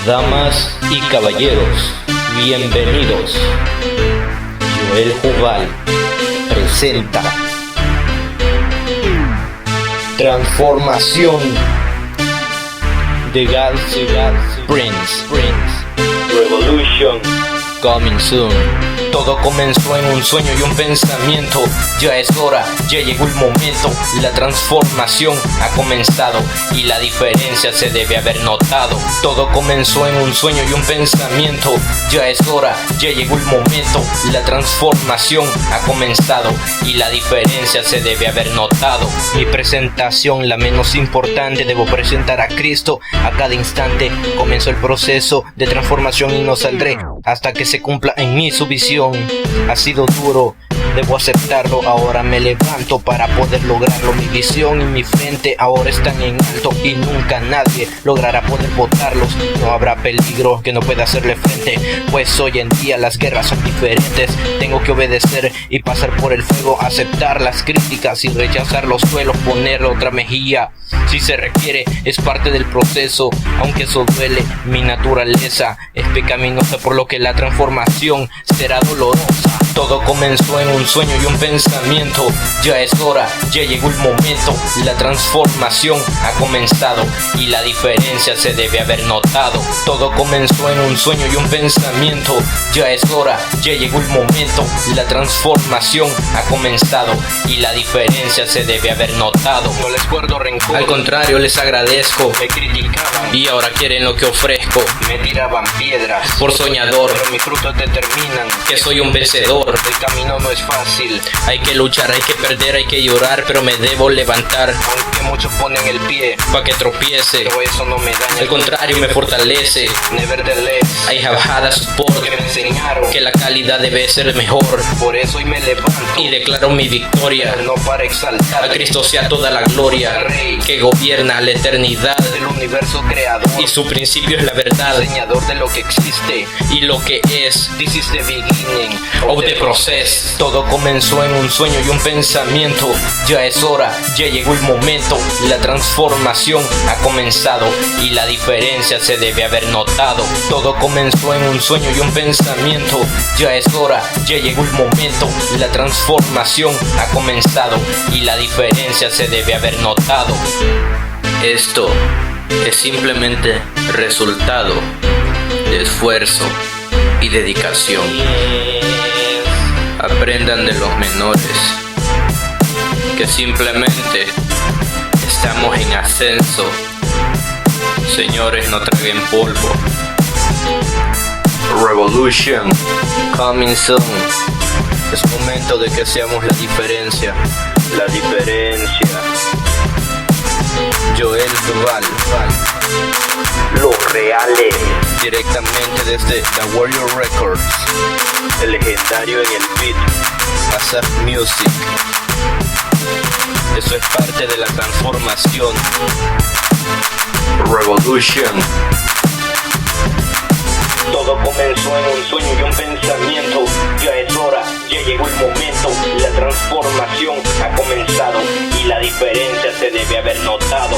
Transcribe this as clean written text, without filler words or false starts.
Damas y caballeros, bienvenidos. Joel Jubal presenta Transformación de God's Prince Revolution coming soon. Todo comenzó en un sueño y un pensamiento. Ya es hora, ya llegó el momento. La transformación ha comenzado y la diferencia se debe haber notado. Todo comenzó en un sueño y un pensamiento. Ya es hora, ya llegó el momento. La transformación ha comenzado y la diferencia se debe haber notado. Mi presentación, la menos importante, debo presentar a Cristo. A cada instante comenzó el proceso de transformación y no saldré hasta que se cumpla en mí su visión. Ha sido duro, debo aceptarlo, ahora me levanto para poder lograrlo. Mi visión y mi frente ahora están en alto y nunca nadie logrará poder botarlos. No habrá peligro que no pueda hacerle frente, pues hoy en día las guerras son diferentes. Tengo que obedecer y pasar por el fuego, aceptar las críticas y rechazar los suelos, ponerle otra mejilla si se requiere, es parte del proceso, aunque eso duele. Mi naturaleza es pecaminosa, por lo que la transformación será dolorosa. Todo comenzó en un sueño y un pensamiento. Ya es hora, ya llegó el momento. La transformación ha comenzado y la diferencia se debe haber notado. Todo comenzó en un sueño y un pensamiento. Ya es hora, ya llegó el momento. La transformación ha comenzado y la diferencia se debe haber notado. No les guardo rencor, al contrario les agradezco. Me criticaban y ahora quieren lo que ofrezco. Me tiraban piedras por soñador, pero mis frutos determinan que soy un vencedor. El camino no es fácil, hay que luchar, hay que perder, hay que llorar, pero me debo levantar. Aunque muchos ponen el pie pa' que tropiece, pero eso no me daña, al contrario me fortalece. Nevertheless, I have had a support, que me enseñaron que la calidad debe ser mejor. Por eso hoy me levanto y declaro mi victoria. No para exaltar, a Cristo sea toda la gloria, Rey que gobierna la eternidad del universo creador, y su principio es la verdad, enseñador de lo que existe y lo que es. This is the beginning of the process. Todo comenzó en un sueño y un pensamiento. Ya es hora, ya llegó el momento. La transformación ha comenzado y la diferencia se debe haber notado. Todo comenzó en un sueño y un pensamiento. Ya es hora, ya llegó el momento. La transformación ha comenzado y la diferencia se debe haber notado. Esto es simplemente resultado de esfuerzo y dedicación. Aprendan de los menores, que simplemente estamos en ascenso. Señores, no traguen polvo. Revolution coming soon. Es momento de que seamos la diferencia. La diferencia. Joel Jubal, los reales, directamente desde The Warrior Records, el legendario en el beat, Asaf Music. Eso es parte de la transformación. Revolution. Todo comenzó en un sueño y un pensamiento. Ya es hora, ya llegó el momento. La transformación ha comenzado y la diferencia se debe haber notado.